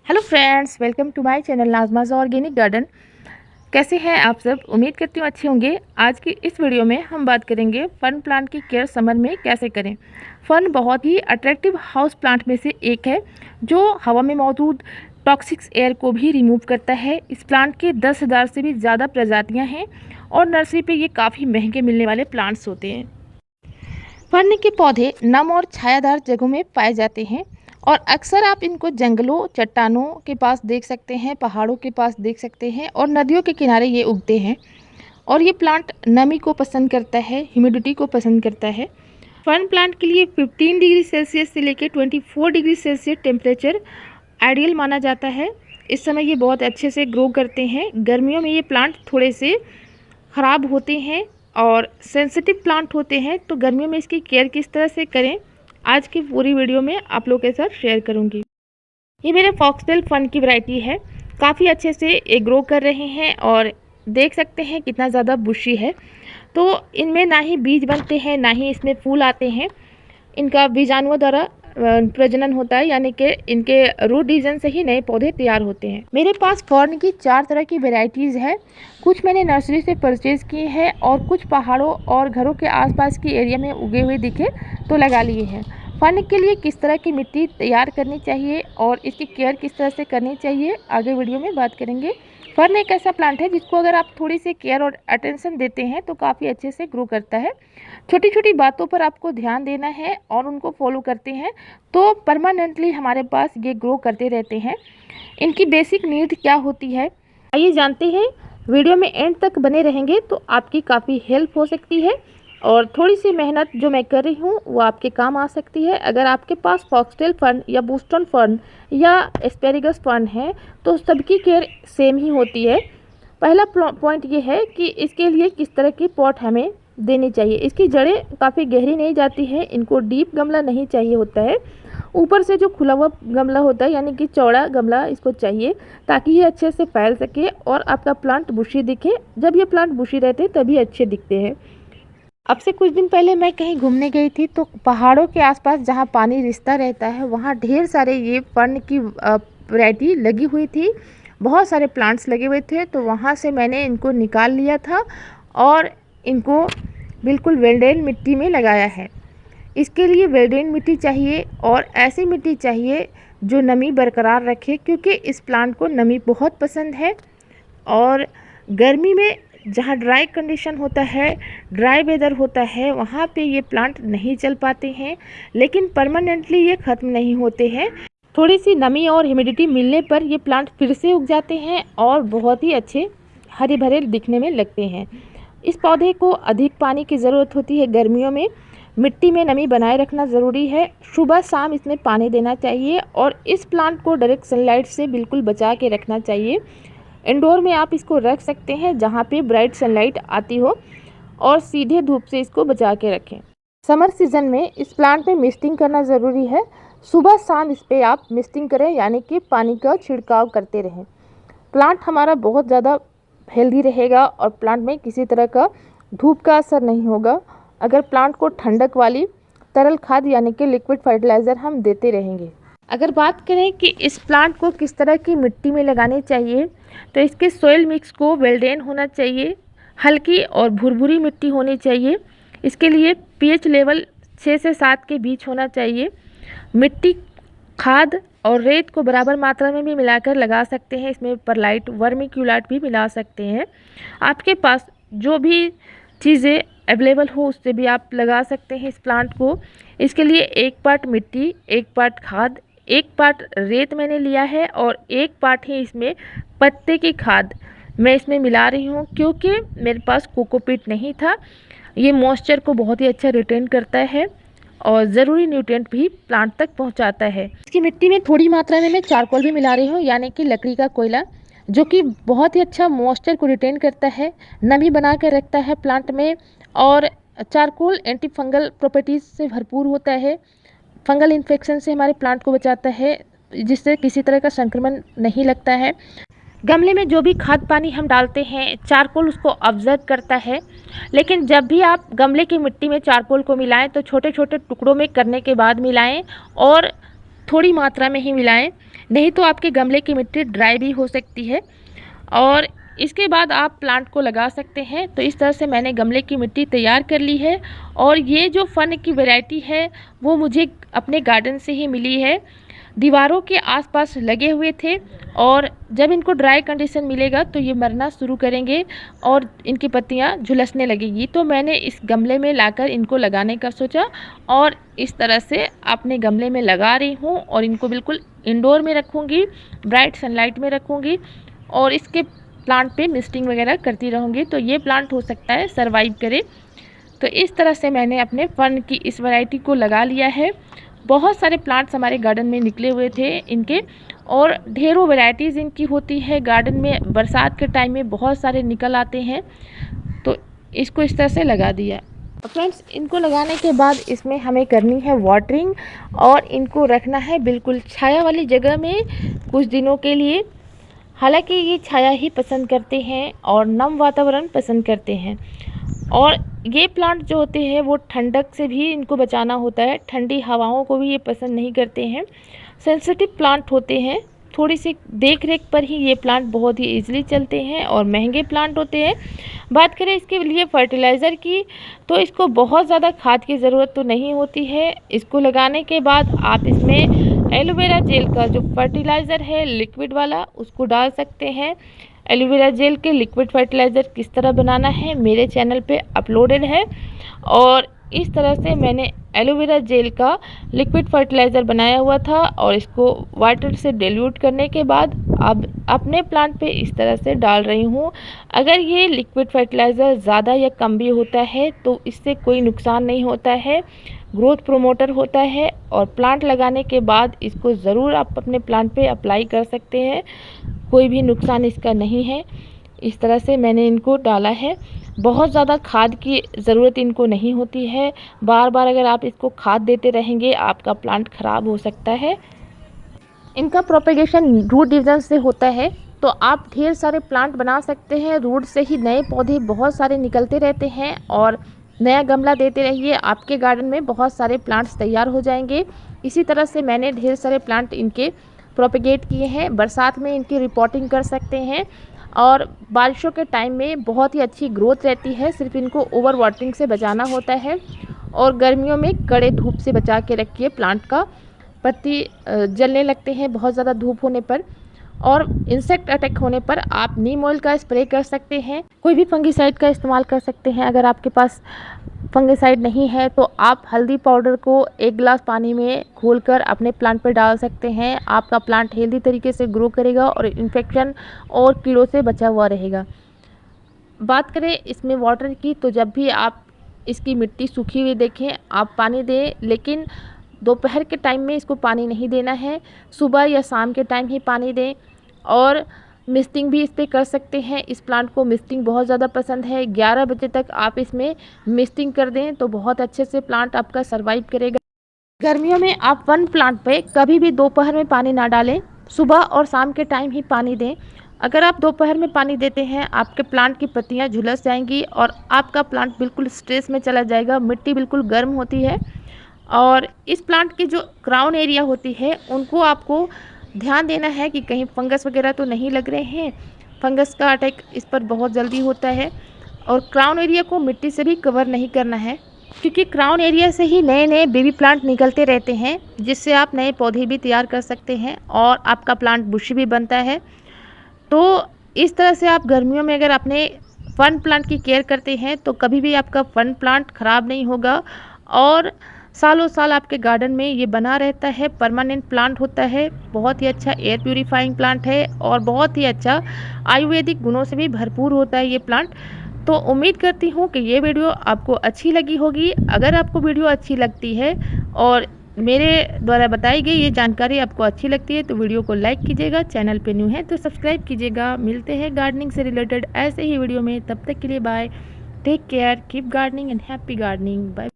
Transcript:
Hello friends, welcome to my channel नाज़माज़ organic garden. कैसे हैं आप सब? उम्मीद करती हूँ अच्छे होंगे। आज की इस वीडियो में हम बात करेंगे फर्न प्लांट की केयर समर में कैसे करें। फर्न बहुत ही अट्रैक्टिव हाउस प्लांट में से एक है जो हवा में मौजूद टॉक्सिक्स एयर को भी रिमूव करता है। इस प्लांट के 10,000 से भी ज़्यादा प्रजातियाँ हैं और नर्सरी पे ये काफ़ी महंगे मिलने वाले प्लांट्स होते हैं। फर्न के पौधे नम और छायादार जगहों में पाए जाते हैं और अक्सर आप इनको जंगलों, चट्टानों के पास देख सकते हैं, पहाड़ों के पास देख सकते हैं और नदियों के किनारे ये उगते हैं। और ये प्लांट नमी को पसंद करता है, ह्यूमिडिटी को पसंद करता है। फर्न प्लांट के लिए 15 डिग्री सेल्सियस से लेकर 24 डिग्री सेल्सियस टेम्परेचर आइडियल माना जाता है। इस समय ये बहुत अच्छे से ग्रो करते हैं। गर्मियों में ये प्लांट थोड़े से ख़राब होते हैं और सेंसिटिव प्लांट होते हैं, तो गर्मियों में इसकी केयर किस तरह से करें आज की पूरी वीडियो में आप लोगों के साथ शेयर करूंगी। ये मेरे फॉक्सटेल फर्न की वैरायटी है। काफ़ी अच्छे से ये ग्रो कर रहे हैं और देख सकते हैं कितना ज़्यादा बुशी है। तो इनमें ना ही बीज बनते हैं, ना ही इसमें फूल आते हैं। इनका बीजाणुओं द्वारा प्रजनन होता है, यानी कि इनके रूट डिवीजन से ही नए पौधे तैयार होते हैं। मेरे पास फर्न की 4 तरह की वेराइटीज़ है। कुछ मैंने नर्सरी से परचेज की है और कुछ पहाड़ों और घरों के आसपास की एरिया में उगे हुए दिखे तो लगा लिए हैं। फर्न के लिए किस तरह की मिट्टी तैयार करनी चाहिए और इसकी केयर किस तरह से करनी चाहिए आगे वीडियो में बात करेंगे। फर्न एक ऐसा प्लांट है जिसको अगर आप थोड़ी सी केयर और अटेंशन देते हैं तो काफ़ी अच्छे से ग्रो करता है। छोटी छोटी बातों पर आपको ध्यान देना है और उनको फॉलो करते हैं तो परमानेंटली हमारे पास ये ग्रो करते रहते हैं। इनकी बेसिक नीड क्या होती है आइए जानते हैं। वीडियो में एंड तक बने रहेंगे तो आपकी काफ़ी हेल्प हो सकती है और थोड़ी सी मेहनत जो मैं कर रही हूँ वो आपके काम आ सकती है। अगर आपके पास फॉक्सटेल फर्न या बूस्टन फर्न या एस्पेरेगस फर्न है तो सबकी केयर सेम ही होती है। पहला पॉइंट ये है कि इसके लिए किस तरह की पॉट हमें देनी चाहिए। इसकी जड़ें काफ़ी गहरी नहीं जाती हैं, इनको डीप गमला नहीं चाहिए होता है। ऊपर से जो खुला हुआ गमला होता है यानी कि चौड़ा गमला इसको चाहिए ताकि ये अच्छे से फैल सके और आपका प्लांट बुशी दिखे। जब ये प्लांट बुशी रहते हैं तभी अच्छे दिखते हैं। अब से कुछ दिन पहले मैं कहीं घूमने गई थी तो पहाड़ों के आसपास जहाँ पानी रिसता रहता है वहाँ ढेर सारे ये फर्न की वैरायटी लगी हुई थी। बहुत सारे प्लांट्स लगे हुए थे तो वहाँ से मैंने इनको निकाल लिया था और इनको बिल्कुल वेल ड्रेन मिट्टी में लगाया है। इसके लिए वेल ड्रेन मिट्टी चाहिए और ऐसी मिट्टी चाहिए जो नमी बरकरार रखे, क्योंकि इस प्लांट को नमी बहुत पसंद है। और गर्मी में जहाँ ड्राई कंडीशन होता है, ड्राई वेदर होता है, वहाँ पे ये प्लांट नहीं चल पाते हैं, लेकिन परमानेंटली ये ख़त्म नहीं होते हैं। थोड़ी सी नमी और ह्यूमिडिटी मिलने पर ये प्लांट फिर से उग जाते हैं और बहुत ही अच्छे हरे भरे दिखने में लगते हैं। इस पौधे को अधिक पानी की ज़रूरत होती है गर्मियों में। मिट्टी में नमी बनाए रखना ज़रूरी है। सुबह शाम इसमें पानी देना चाहिए और इस प्लांट को डायरेक्ट सनलाइट से बिल्कुल बचा के रखना चाहिए। इंडोर में आप इसको रख सकते हैं जहाँ पे ब्राइट सनलाइट आती हो और सीधे धूप से इसको बचा के रखें। समर सीज़न में इस प्लांट में मिस्टिंग करना ज़रूरी है। सुबह शाम इस पर आप मिस्टिंग करें, यानी कि पानी का छिड़काव करते रहें। प्लांट हमारा बहुत ज़्यादा हेल्दी रहेगा और प्लांट में किसी तरह का धूप का असर नहीं होगा अगर प्लांट को ठंडक वाली तरल खाद यानी कि लिक्विड फर्टिलाइज़र हम देते रहेंगे। अगर बात करें कि इस प्लांट को किस तरह की मिट्टी में लगाने चाहिए तो इसके सोइल मिक्स को वेल ड्रेन होना चाहिए, हल्की और भुरभुरी मिट्टी होनी चाहिए। इसके लिए पीएच लेवल 6 से 7 के बीच होना चाहिए। मिट्टी, खाद और रेत को बराबर मात्रा में भी मिलाकर लगा सकते हैं। इसमें परलाइट, वर्मीक्यूलाइट भी मिला सकते हैं। आपके पास जो भी चीज़ें अवेलेबल हो उससे भी आप लगा सकते हैं इस प्लांट को। इसके लिए 1 पार्ट मिट्टी, 1 पार्ट खाद, 1 पार्ट रेत मैंने लिया है और 1 पार्ट ही इसमें पत्ते की खाद मैं इसमें मिला रही हूँ, क्योंकि मेरे पास कोकोपीट नहीं था। ये मॉइस्चर को बहुत ही अच्छा रिटेन करता है और ज़रूरी न्यूट्रिएंट भी प्लांट तक पहुंचाता है। इसकी मिट्टी में थोड़ी मात्रा में मैं चारकोल भी मिला रही हूँ, यानी कि लकड़ी का कोयला, जो कि बहुत ही अच्छा मॉइस्चर को रिटेन करता है, नमी बना कर रखता है प्लांट में। और चारकोल एंटी फंगल प्रॉपर्टीज़ से भरपूर होता है। फंगल इन्फेक्शन से हमारे प्लांट को बचाता है, जिससे किसी तरह का संक्रमण नहीं लगता है। गमले में जो भी खाद पानी हम डालते हैं चारकोल उसको ऑब्जर्व करता है, लेकिन जब भी आप गमले की मिट्टी में चारकोल को मिलाएं तो छोटे छोटे टुकड़ों में करने के बाद मिलाएं और थोड़ी मात्रा में ही मिलाएं, नहीं तो आपके गमले की मिट्टी ड्राई भी हो सकती है और इसके बाद आप प्लांट को लगा सकते हैं। तो इस तरह से मैंने गमले की मिट्टी तैयार कर ली है और ये जो फन की वैरायटी है वो मुझे अपने गार्डन से ही मिली है। दीवारों के आसपास लगे हुए थे और जब इनको ड्राई कंडीशन मिलेगा तो ये मरना शुरू करेंगे और इनकी पत्तियां झुलसने लगेगी। तो मैंने इस गमले में लाकर इनको लगाने का सोचा और इस तरह से अपने गमले में लगा रही हूँ और इनको बिल्कुल इंडोर में रखूँगी, ब्राइट सनलाइट में रखूँगी और इसके प्लांट पे मिस्टिंग वगैरह करती रहूँगी तो ये प्लांट हो सकता है सरवाइव करे। तो इस तरह से मैंने अपने फर्न की इस वैरायटी को लगा लिया है। बहुत सारे प्लांट्स हमारे गार्डन में निकले हुए थे इनके और ढेरों वैरायटीज़ इनकी होती है गार्डन में। बरसात के टाइम में बहुत सारे निकल आते हैं तो इसको इस तरह से लगा दिया। फ्रेंड्स, इनको लगाने के बाद इसमें हमें करनी है वाटरिंग और इनको रखना है बिल्कुल छाया वाली जगह में कुछ दिनों के लिए। हालांकि ये छाया ही पसंद करते हैं और नम वातावरण पसंद करते हैं और ये प्लांट जो होते हैं वो ठंडक से भी इनको बचाना होता है, ठंडी हवाओं को भी ये पसंद नहीं करते हैं। सेंसिटिव प्लांट होते हैं, थोड़ी सी देख रेख पर ही ये प्लांट बहुत ही ईजिली चलते हैं और महंगे प्लांट होते हैं। बात करें इसके लिए फर्टिलाइज़र की तो इसको बहुत ज़्यादा खाद की ज़रूरत तो नहीं होती है। इसको लगाने के बाद आप इसमें एलोवेरा जेल का जो फर्टिलाइज़र है लिक्विड वाला उसको डाल सकते हैं। एलोवेरा जेल के लिक्विड फर्टिलाइज़र किस तरह बनाना है मेरे चैनल पे अपलोडेड है और इस तरह से मैंने एलोवेरा जेल का लिक्विड फर्टिलाइज़र बनाया हुआ था और इसको वाटर से डिल्यूट करने के बाद अब अपने प्लांट पे इस तरह से डाल रही हूँ। अगर ये लिक्विड फर्टिलाइज़र ज़्यादा या कम भी होता है तो इससे कोई नुकसान नहीं होता है, ग्रोथ प्रोमोटर होता है और प्लांट लगाने के बाद इसको ज़रूर आप अपने प्लांट पे अप्लाई कर सकते हैं, कोई भी नुकसान इसका नहीं है। इस तरह से मैंने इनको डाला है। बहुत ज़्यादा खाद की ज़रूरत इनको नहीं होती है, बार बार अगर आप इसको खाद देते रहेंगे आपका प्लांट ख़राब हो सकता है। इनका प्रोपेगेशन रूट डिवीज़न से होता है तो आप ढेर सारे प्लांट बना सकते हैं। रूट से ही नए पौधे बहुत सारे निकलते रहते हैं और नया गमला देते रहिए, आपके गार्डन में बहुत सारे प्लांट्स तैयार हो जाएंगे। इसी तरह से मैंने ढेर सारे प्लांट इनके प्रोपेगेट किए हैं। बरसात में इनकी रिपोर्टिंग कर सकते हैं और बारिशों के टाइम में बहुत ही अच्छी ग्रोथ रहती है। सिर्फ इनको ओवर वाटरिंग से बचाना होता है और गर्मियों में कड़े धूप से बचा के रखिए। प्लांट का पत्ती जलने लगते हैं बहुत ज़्यादा धूप होने पर और इंसेक्ट अटैक होने पर आप नीम ऑयल का स्प्रे कर सकते हैं। कोई भी फंगिसाइड का इस्तेमाल कर सकते हैं। अगर आपके पास फंगिसाइड नहीं है तो आप हल्दी पाउडर को 1 गिलास पानी में घोलकर अपने प्लांट पर डाल सकते हैं। आपका प्लांट हेल्दी तरीके से ग्रो करेगा और इन्फेक्शन और कीड़ों से बचा हुआ रहेगा। बात करें इसमें वाटर की तो जब भी आप इसकी मिट्टी सूखी हुई देखें आप पानी दें, लेकिन दोपहर के टाइम में इसको पानी नहीं देना है, सुबह या शाम के टाइम ही पानी दें। और मिस्टिंग भी इस पर कर सकते हैं। इस प्लांट को मिस्टिंग बहुत ज़्यादा पसंद है। 11 बजे तक आप इसमें मिस्टिंग कर दें तो बहुत अच्छे से प्लांट आपका सर्वाइव करेगा। गर्मियों में आप वन प्लांट पे कभी भी दोपहर में पानी ना डालें, सुबह और शाम के टाइम ही पानी दें। अगर आप दोपहर में पानी देते हैं आपके प्लांट की पत्तियां झुलस जाएंगी और आपका प्लांट बिल्कुल स्ट्रेस में चला जाएगा। मिट्टी बिल्कुल गर्म होती है और इस प्लांट की जो क्राउन एरिया होती है उनको आपको ध्यान देना है कि कहीं फंगस वगैरह तो नहीं लग रहे हैं। फंगस का अटैक इस पर बहुत जल्दी होता है और क्राउन एरिया को मिट्टी से भी कवर नहीं करना है, क्योंकि क्राउन एरिया से ही नए नए बेबी प्लांट निकलते रहते हैं, जिससे आप नए पौधे भी तैयार कर सकते हैं और आपका प्लांट बुशी भी बनता है। तो इस तरह से आप गर्मियों में अगर अपने फन प्लांट की केयर करते हैं तो कभी भी आपका फन प्लांट ख़राब नहीं होगा और सालों साल आपके गार्डन में ये बना रहता है। परमानेंट प्लांट होता है, बहुत ही अच्छा एयर प्यूरीफाइंग प्लांट है और बहुत ही अच्छा आयुर्वेदिक गुणों से भी भरपूर होता है ये प्लांट। तो उम्मीद करती हूँ कि ये वीडियो आपको अच्छी लगी होगी। अगर आपको वीडियो अच्छी लगती है और मेरे द्वारा बताई गई ये जानकारी आपको अच्छी लगती है तो वीडियो को लाइक कीजिएगा, चैनल पे न्यू है तो सब्सक्राइब कीजिएगा। मिलते हैं गार्डनिंग से रिलेटेड ऐसे ही वीडियो में, तब तक के लिए bye, take care, keep gardening and happy gardening, bye.